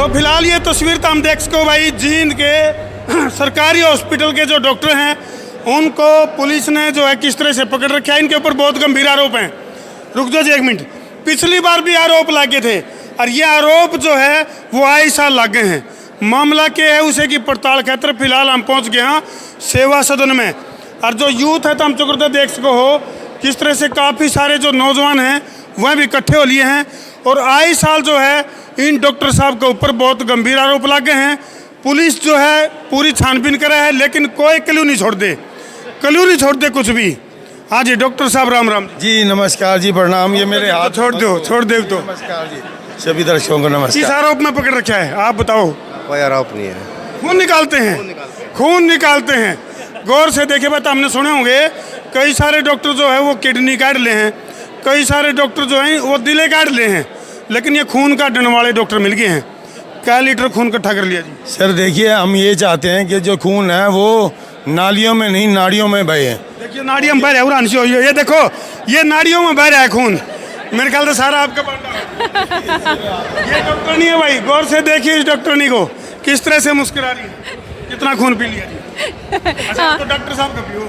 तो फिलहाल ये तस्वीर तो हम देख सको भाई, जींद के सरकारी हॉस्पिटल के जो डॉक्टर हैं उनको पुलिस ने जो है किस तरह से पकड़ रखा है। इनके ऊपर बहुत गंभीर आरोप हैं। रुक जाओ जी एक मिनट, पिछली बार भी आरोप लागे थे और ये आरोप जो है वो आए साल लागे हैं। मामला क्या है उसे की पड़ताल खातर फिलहाल हम पहुंच गए हैं सेवा सदन में। और जो यूथ है तो हम चुकरता देख सको हो किस तरह से काफ़ी सारे जो नौजवान हैं वह भी इकट्ठे हो लिए हैं और आए साल जो है इन डॉक्टर साहब के ऊपर बहुत गंभीर आरोप लागे हैं। पुलिस जो है पूरी छानबीन करे है लेकिन कोई क्लू नहीं छोड़ दे, क्लू नहीं छोड़ दे कुछ भी। हाँ जी डॉक्टर साहब राम राम जी। नमस्कार जी, प्रणाम। ये मेरे हाथ छोड़ दो तो नमस्कार जी, सभी दर्शकों को नमस्कार। किस आरोप में पकड़ रखा है आप बताओ? कोई आरोप नहीं है। खून निकालते हैं। गौर से देखे बात हमने सुने होंगे कई सारे डॉक्टर जो है वो किडनी काट ले हैं, कई सारे डॉक्टर जो हैं वो दिले काट ले हैं, लेकिन ये खून काटने वाले डॉक्टर मिल गए हैं। क्या लीटर खून इकट्ठा कर लिया जी? सर देखिए, हम ये चाहते हैं कि जो खून है वो नालियों में नहीं नाड़ियों में बहे। देखिए नाड़ियों में बह रहा है, ये देखो ये नाड़ियों में बह रहा है खून। मेरे ख्याल से सारा आपका ये डॉक्टर नहीं है भाई। गौर से देखिए इस डॉक्टरनी को किस तरह से मुस्कुरा रही है। कितना खून पी लिया जी? अच्छा तो डॉक्टर साहब का पियो।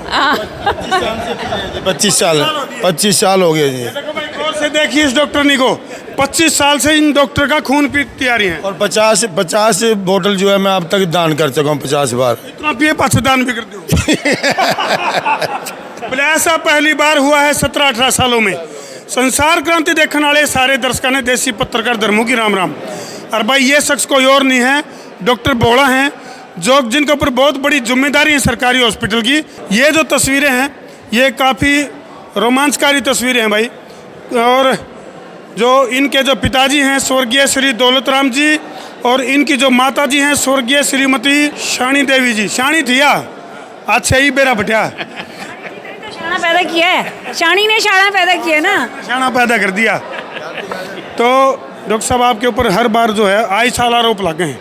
25 साल हो गए जी। देखो भाई गौर से देखिए इस डॉक्टरनी को 25 साल से इन डॉक्टर का खून पीती आ रही है और 50 बोतल जो है मैं अब तक दान कर चुका हूँ 50 बार। इतना पिए 5 दान भी कर दो। बोले ऐसा पहली बार हुआ है 17-18 सालों में। संसार क्रांति देखने वाले सारे दर्शकों ने देसी पत्रकार धर्मों की राम राम। और भाई ये शख्स कोई और नहीं है, डॉक्टर बोड़ा हैं जो जिनके ऊपर बहुत बड़ी जिम्मेदारी है सरकारी हॉस्पिटल की। ये जो तस्वीरें हैं ये काफ़ी रोमांचकारी तस्वीरें हैं भाई। और जो इनके जो पिताजी हैं स्वर्गीय श्री दौलत राम जी और इनकी जो माता जी हैं स्वर्गीय श्रीमती शानी देवी जी। शानी थिया अच्छा ही बेरा बटिया शाना पैदा किया है, शानी ने शाना पैदा किया ना, शाना पैदा कर दिया। तो डॉक्टर साहब आपके ऊपर हर बार जो है आए साल आरोप लगे हैं।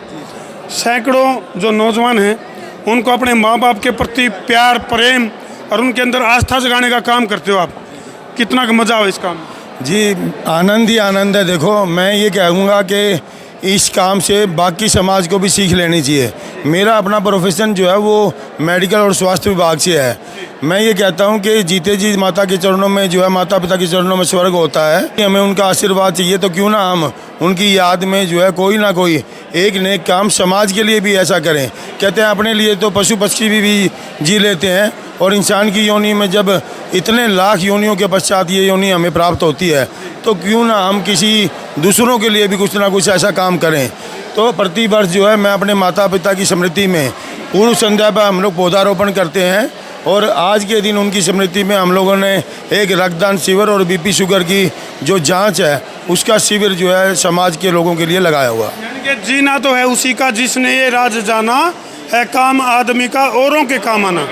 सैकड़ों जो नौजवान हैं उनको अपने माँ बाप के प्रति प्यार प्रेम और उनके अंदर आस्था जगाने का काम करते हो आप। कितना का मज़ा हो इस काम में? जी आनंद ही आनंद है। देखो मैं ये कहूँगा कि इस काम से बाकी समाज को भी सीख लेनी चाहिए। मेरा अपना प्रोफेशन जो है वो मेडिकल और स्वास्थ्य विभाग से है। मैं ये कहता हूँ कि जीते जी माता के चरणों में जो है माता पिता के चरणों में स्वर्ग होता है। हमें उनका आशीर्वाद चाहिए तो क्यों ना हम उनकी याद में जो है कोई ना कोई एक नेक काम समाज के लिए भी ऐसा करें। कहते हैं अपने लिए तो पशु पक्षी भी जी लेते हैं और इंसान की योनि में जब इतने लाख योनियों के पश्चात ये योनि हमें प्राप्त होती है तो क्यों ना हम किसी दूसरों के लिए भी कुछ ना कुछ ऐसा काम करें। तो प्रति वर्ष जो है मैं अपने माता पिता की स्मृति में पूर्व संध्या पर हम लोग पौधारोपण करते हैं और आज के दिन उनकी स्मृति में हम लोगों ने एक रक्तदान शिविर और बीपी शुगर की जो जांच है उसका शिविर जो है समाज के लोगों के लिए लगाया हुआ। यानी कि जीना तो है उसी का जिसने ये राज जाना है, काम आदमी का औरों के काम आना।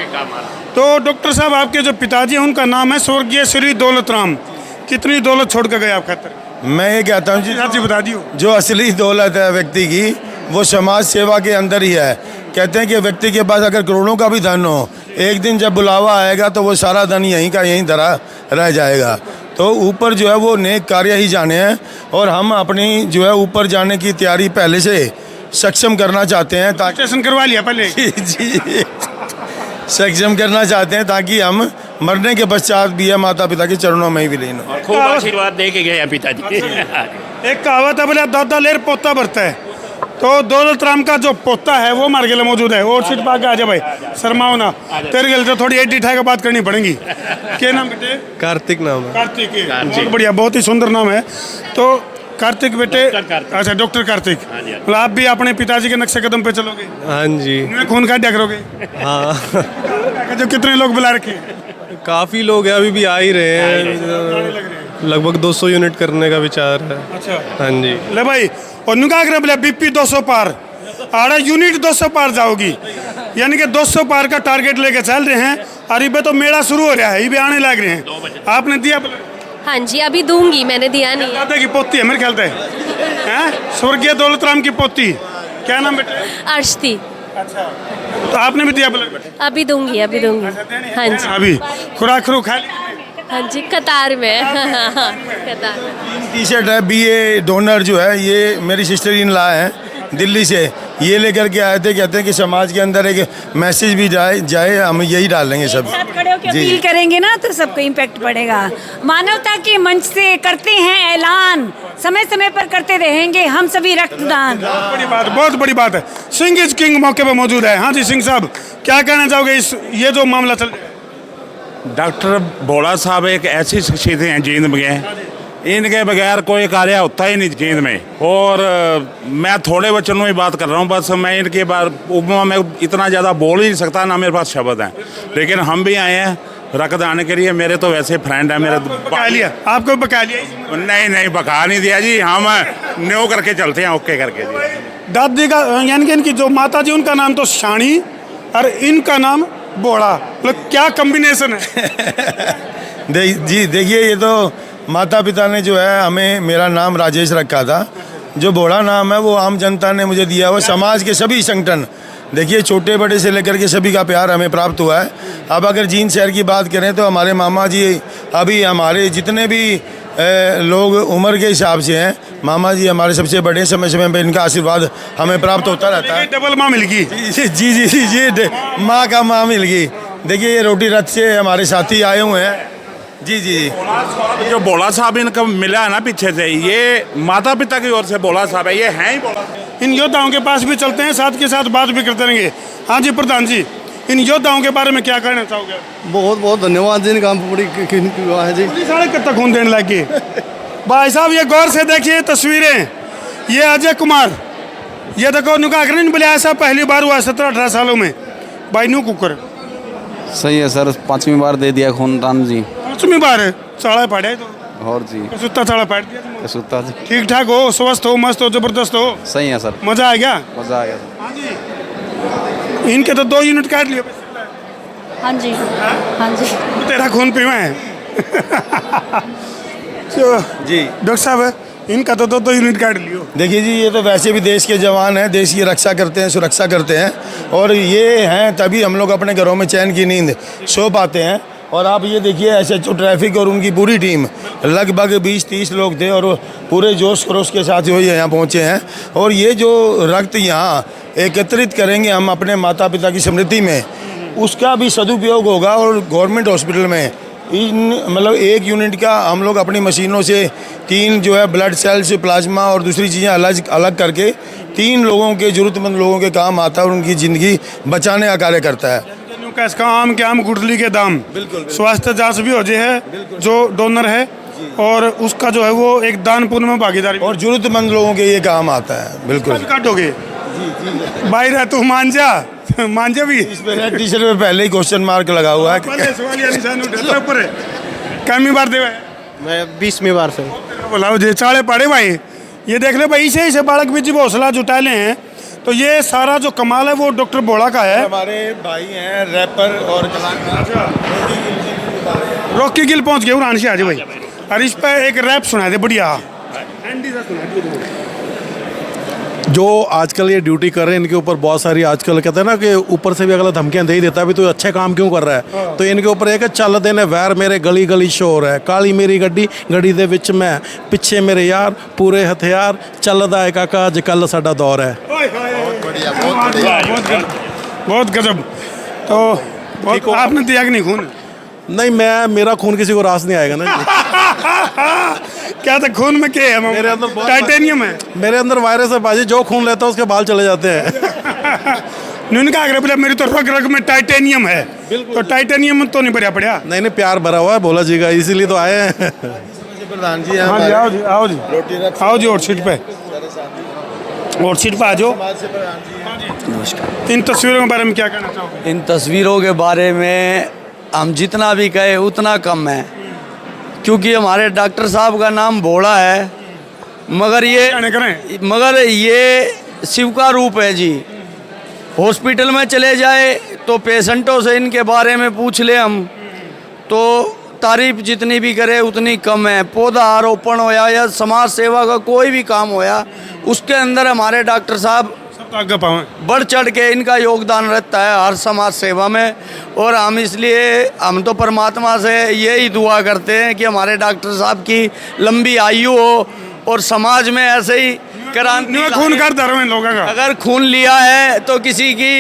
तो डॉक्टर साहब आपके जो पिताजी हैं उनका नाम है स्वर्गीय श्री दौलत राम। कितनी दौलत छोड़ कर गए आप खातर? मैं ये कहता हूँ जी बता दियो। जो असली दौलत है व्यक्ति की वो समाज सेवा के अंदर ही है। कहते हैं कि व्यक्ति के पास अगर करोड़ों का भी धन हो एक दिन जब बुलावा आएगा तो वो सारा धन यहीं का यहीं धरा रह जाएगा। तो ऊपर जो है वो नेक कार्य ही जाने हैं और हम अपनी जो है ऊपर जाने की तैयारी पहले से सक्षम करना चाहते हैं ताकि स्टेशन करवा लिया पहले जी सक्षम करना चाहते हैं ताकि हम मरने के पश्चात भी है माता पिता के चरणों में ही विलीन हो। खूब आशीर्वाद दे के गए पिताजी। एक कहावत है बोले दादा लेर पोता भरता है। तो दौलत राम का जो पोता है वो मार गया मौजूद है और सीट पाके आ जा भाई शर्माओ ना, तेरे गल तो थोड़ी एडी ठाई का बात करनी पड़ेगी। क्या नाम बेटे? कार्तिक नाम है। कार्तिक, बहुत बढ़िया, बहुत ही सुंदर नाम है। तो कार्तिक बेटे, अच्छा डॉक्टर कार्तिक, मतलब आप भी अपने पिताजी के नक्शे कदम पे चलोगे? हाँ जी। खून काट दिया करोगे? हाँ जो कितने लोग बुला रखे? काफ़ी लोग हैं, अभी भी आ ही रहे हैं। लगभग 200 यूनिट करने का विचार है। अच्छा हाँ जी। ले भाई और नुका कर बोले बीपी 200 पार आड़ा यूनिट 200 पार जाओगी, यानी कि 200 पार का टारगेट लेके चल रहे हैं। और ये तो मेला शुरू हो रहा है, ये भी आने लग रहे हैं। आपने दिया? हाँ जी अभी दूंगी, मैंने दिया नहीं। दादा की पोती है मेरे ख्याल से, हैं? स्वर्गीय दौलत राम की पोती। क्या नाम बेटे? अर्शती। अच्छा तो आपने भी दिया? अभी दूंगी, अभी दूंगी। हाँ जी। अभी खुराक खा ली? हाँ जी कतार में। कतार में। टी शर्ट है। BA डोनर जो है ये मेरी सिस्टर इन ला है दिल्ली से, ये लेकर के आए थे। कहते हैं कि समाज के अंदर एक मैसेज भी जाए, हम यही डालेंगे सब। साथ खड़े होकर अपील करेंगे ना तो सबको इम्पैक्ट पड़ेगा। मानवता के मंच से करते हैं ऐलान, समय समय पर करते रहेंगे हम सभी रक्तदान। बड़ी बात, बहुत बड़ी बात है। सिंह इज किंग मौके पर मौजूद है। हाँ जी सिंह साहब, क्या कहना चाहोगे इस ये जो मामला चल रहा है? डॉक्टर भोला साहब एक ऐसी शख्सियत हैं जींद में, इनके बगैर कोई कार्य होता ही नहीं जींद में। और मैं थोड़े बच्चों में ही बात कर रहा हूँ, बस मैं इनके बार उपमा में इतना ज़्यादा बोल ही नहीं सकता, ना मेरे पास शब्द हैं। लेकिन हम भी आए हैं रक्तदान के लिए। मेरे तो वैसे फ्रेंड है मेरे। बका लिया आपको? बका लिया? नहीं बका नहीं दिया जी, हम न्यू करके चलते हैं, ओके करके जी। दादी का यानी कि इनकी जो माता जी उनका नाम तो शानी और इनका नाम बोड़ा, मतलब क्या कॉम्बिनेशन है। जी देखिए, ये तो माता पिता ने जो है हमें, मेरा नाम राजेश रखा था, जो बोड़ा नाम है वो आम जनता ने मुझे दिया हुआ। समाज के सभी संगठन, देखिए छोटे बड़े से लेकर के सभी का प्यार हमें प्राप्त हुआ है। अब अगर जींद शहर की बात करें तो हमारे मामा जी, अभी हमारे जितने भी लोग उम्र के हिसाब से हैं, मामा जी हमारे सबसे बड़े, समय समय पर इनका आशीर्वाद हमें प्राप्त होता रहता है। डबल माँ मिल गई। जी, माँ का माँ मिल गई। देखिए ये रोटी रथ से हमारे साथी आए हुए हैं। जी जो भोला साहब इनका मिला है ना पीछे से, ये माता पिता की ओर से भोला साहब है, ये हैं ही भोला। इन योद्धाओं के पास भी चलते हैं, साथ के साथ बात भी करते रहेंगे। हाँ जी प्रधान जी, इन योद्धाओं के बारे में क्या कहना चाहोगे? बहुत बहुत धन्यवाद जी, इनका बड़ी है जी। पुलिस वाले कब तक खून देने लगे? भाई साहब ये गौर से देखिए तस्वीरें। ये अजय कुमार, ये देखो नुका नहीं बोले ऐसा पहली बार हुआ 17-18 सालों में। भाई न्यू कुकर सही है सर, 5वीं बार दे दिया खून दान जी। 5वीं बार है, चाड़ा पाड़े तो और जी सुत्ता चाड़ा पाड़ दिया। सुता जी। ठीक ठाक हो, स्वस्थ हो, मस्त हो, जबरदस्त हो? सही है सर, मजा आ गया? मज़ा आ गया। हाँ जी, इनके तो 2 यूनिट काट लिए। हाँ जी, हाँ जी। तेरा खून पीवा है। जी डॉक्टर साहब, इनका तो 2 यूनिट काट लियो। देखिए जी, ये तो वैसे भी देश के जवान हैं, देश की रक्षा करते हैं, सुरक्षा करते हैं, और ये हैं तभी हम लोग अपने घरों में चैन की नींद सो पाते हैं। और आप ये देखिए SHO ट्रैफिक और उनकी पूरी टीम, लगभग 20-30 लोग थे, और वो पूरे जोश खरोश के साथ ही यहाँ पहुँचे हैं। और ये जो रक्त यहाँ एकत्रित करेंगे हम अपने माता पिता की स्मृति में, उसका भी सदुपयोग होगा। और गवर्नमेंट हॉस्पिटल में मतलब 1 यूनिट का हम लोग अपनी मशीनों से 3 जो है ब्लड सेल्स, प्लाज्मा और दूसरी चीज़ें अलग करके 3 लोगों के, ज़रूरतमंद लोगों के काम आता है और उनकी ज़िंदगी बचाने का कार्य करता है। इसका आम के आम गुठली के दाम, बिल्कुल स्वास्थ्य जांच भी हो जाए है जो डोनर है, और उसका जो है वो एक दान पुण्य में भागीदारी, और ज़रूरतमंद लोगों के ये काम आता है। बिल्कुल काटोगे भाई रह तू मांझा मांझा भी टी शर्ट में पहले ही क्वेश्चन मार्क लगा हुआ है। कमी बार दे मैं 20वीं बार से बोला जे चाड़े पड़े भाई। ये देख ले भाई, इसे बालक भी जी हौसला जुटा ले हैं, तो ये सारा जो कमाल है वो डॉक्टर बोड़ा का है। हमारे भाई हैं रैपर और कलाकार, रॉकी गिल पहुंच गए उड़ान से आज भाई, और इस पर एक रैप सुना दे बढ़िया। जो आजकल ये ड्यूटी कर रहे हैं, इनके ऊपर बहुत सारी आजकल कहते हैं ना कि ऊपर से भी अगला धमकियां दे ही देता है, भी तो अच्छे काम क्यों कर रहा है। तो इनके ऊपर एक चल देने वैर मेरे गली गली शोर है, काली मेरी गड्डी गड़ी दे विच मैं, पिछे मेरे यार पूरे हथियार, चलदा है काका अज कल साडा दौर है। बहुत गजब। तो आपने दिया कि नहीं खून? नहीं, मेरा खून किसी को रास नहीं आएगा ना। क्या था खून में क्या है? मेरे अंदर टाइटेनियम है। मेरे अंदर वायरस है बाजी, जो खून लेता है उसके बाल चले जाते हैं। उनका आग्रह मेरी तो रग रग में टाइटेनियम है, तो टाइटेनियम तो नहीं भरा पड़ा। नहीं, प्यार भरा हुआ है भोला जी का, इसीलिए तो आए हैं। प्रधान जी हाँ जी, आओ जी आओ जी आओ जी, और सीट पे और सीट पे आ जाओ। इन तस्वीरों के बारे में क्या कहना चाहोगे? इन तस्वीरों के बारे में हम जितना भी कहे उतना कम है, क्योंकि हमारे डॉक्टर साहब का नाम भोला है, मगर ये शिव का रूप है जी। हॉस्पिटल में चले जाए तो पेशेंटों से इनके बारे में पूछ ले हम, तो तारीफ जितनी भी करे उतनी कम है। पौधा आरोपण होया या समाज सेवा का कोई भी काम होया, उसके अंदर हमारे डॉक्टर साहब बढ़ चढ़ के इनका योगदान रहता है हर समाज सेवा में। और हम तो परमात्मा से यही दुआ करते हैं कि हमारे डॉक्टर साहब की लंबी आयु हो और समाज में ऐसे ही क्रांति न्यू खून कर धर्म इन लोगों का। अगर खून लिया है तो किसी की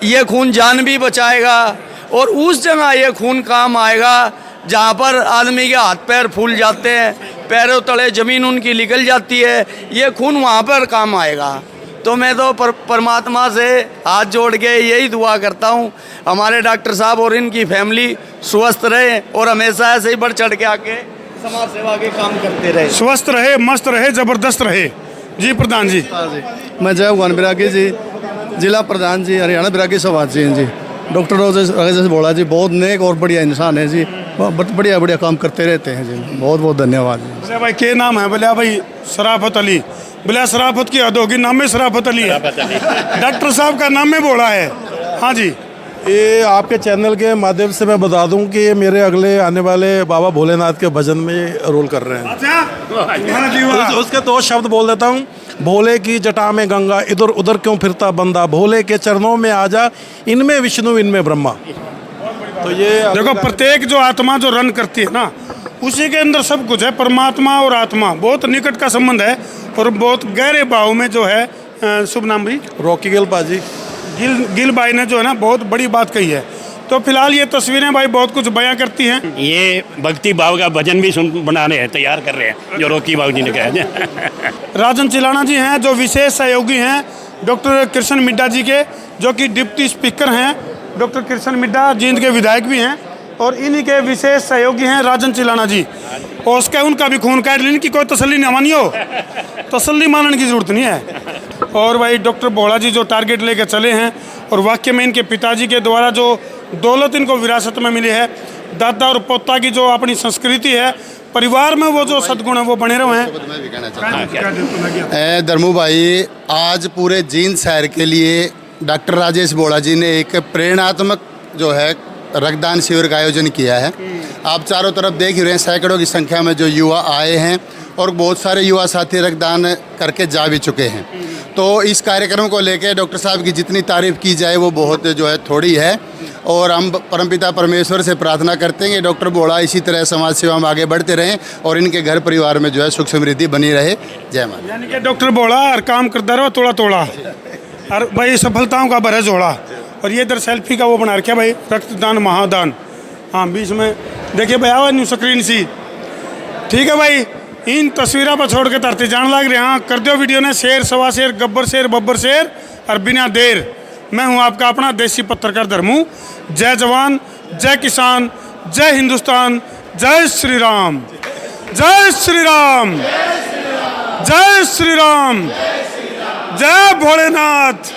ये खून जान भी बचाएगा, और उस जगह ये खून काम आएगा जहाँ पर आदमी के हाथ पैर फूल जाते हैं, पैरों तले ज़मीन उनकी निकल जाती है, ये खून वहाँ पर काम आएगा। तो मैं तो परमात्मा से हाथ जोड़ के यही दुआ करता हूँ हमारे डॉक्टर साहब और इनकी फैमिली स्वस्थ रहे और हमेशा ऐसे ही बढ़ चढ़ के आके समाज सेवा के काम करते रहे। स्वस्थ रहे, मस्त रहे, जबरदस्त रहे। जी प्रधान जी। मैं जय भगवान बिरागी जी, जिला प्रधान जी, हरियाणा बिरागी समाज जी हैं जी। डॉक्टर राजेश बोला जी बहुत नेक और बढ़िया इंसान है जी, बढ़िया बढ़िया काम करते रहते हैं जी। बहुत बहुत धन्यवाद जी। बोले भाई क्या नाम है? बोले भाई शराफत अली। बोले शराफत की हद होगी, नाम में शराफत अली है। डॉक्टर साहब का नाम में बोला है। हाँ जी। ये आपके चैनल के माध्यम से मैं बता दूं कि ये मेरे अगले आने वाले बाबा भोलेनाथ के भजन में रोल कर रहे हैं। अच्छा उसके दो शब्द बोल देता हूँ। भोले की जटा में गंगा, इधर उधर क्यों फिरता बंदा, भोले के चरणों में आजा, इनमें विष्णु इनमें ब्रह्मा। तो ये देखो, प्रत्येक जो आत्मा जो रन करती है ना, उसी के अंदर सब कुछ है। परमात्मा और आत्मा बहुत निकट का संबंध है और बहुत गहरे भाव में जो है। शुभ नाम भाई? रॉकी गिल पाजी। गिल भाई ने जो है ना बहुत बड़ी बात कही है। तो फिलहाल ये तस्वीरें भाई बहुत कुछ बयां करती हैं। ये भक्ति भाव का भजन भी बना रहे हैं, तैयार कर रहे हैं, जो रॉकी बाबू जी ने कहा। राजन चिलाना जी हैं जो विशेष सहयोगी हैं डॉक्टर कृष्ण मिड्डा जी के, जो कि डिप्टी स्पीकर हैं। डॉक्टर कृष्ण मिड्डा जींद के विधायक भी हैं और इन्हीं के विशेष सहयोगी हैं राजन चिलाना जी। और उसका उनका भी खून काट लेने की कोई तसल्ली न मानी हो, तसल्ली मानने की जरूरत नहीं है। और भाई डॉक्टर बोला जी जो टारगेट लेकर चले हैं, और वाकई में इनके पिताजी के द्वारा जो दौलत इनको विरासत में मिली है, दादा और पोता की जो अपनी संस्कृति है, परिवार में वो जो सद्गुण है वो बने रहे हैं। धर्मू भाई, आज पूरे जींद शहर के लिए डॉक्टर राजेश बोड़ा जी ने एक प्रेरणात्मक जो है रक्तदान शिविर का आयोजन किया है। आप चारों तरफ देख ही रहे हैं, सैकड़ों की संख्या में जो युवा आए हैं और बहुत सारे युवा साथी रक्तदान करके जा भी चुके हैं। तो इस कार्यक्रम को लेकर डॉक्टर साहब की जितनी तारीफ़ की जाए वो बहुत जो है थोड़ी है, और हम परमपिता परमेश्वर से प्रार्थना करते हैं कि डॉक्टर बोड़ा इसी तरह समाज सेवा में आगे बढ़ते रहें और इनके घर परिवार में जो है सुख समृद्धि बनी रहे। जय माता। यानी कि डॉक्टर बोड़ा हर काम करता रहो थोड़ा थोड़ा, और भाई सफलताओं का भरा जोड़ा। और ये इधर सेल्फी का वो बना रखा भाई, रक्तदान महादान। हाँ, बीच में देखिए भाई, आवाज न्यू स्क्रीन सी। ठीक है भाई, इन तस्वीरों पर छोड़ के तरते जान लग रहे। हाँ, कर दो वीडियो ने शेर, सवा शेर, गब्बर शेर, बब्बर शेर, और बिना देर। मैं हूँ आपका अपना देसी पत्रकार धर्मू। जय जवान, जय किसान, जय हिंदुस्तान, जय श्री राम, जय श्री राम, जय श्री राम, जय भोलेनाथ।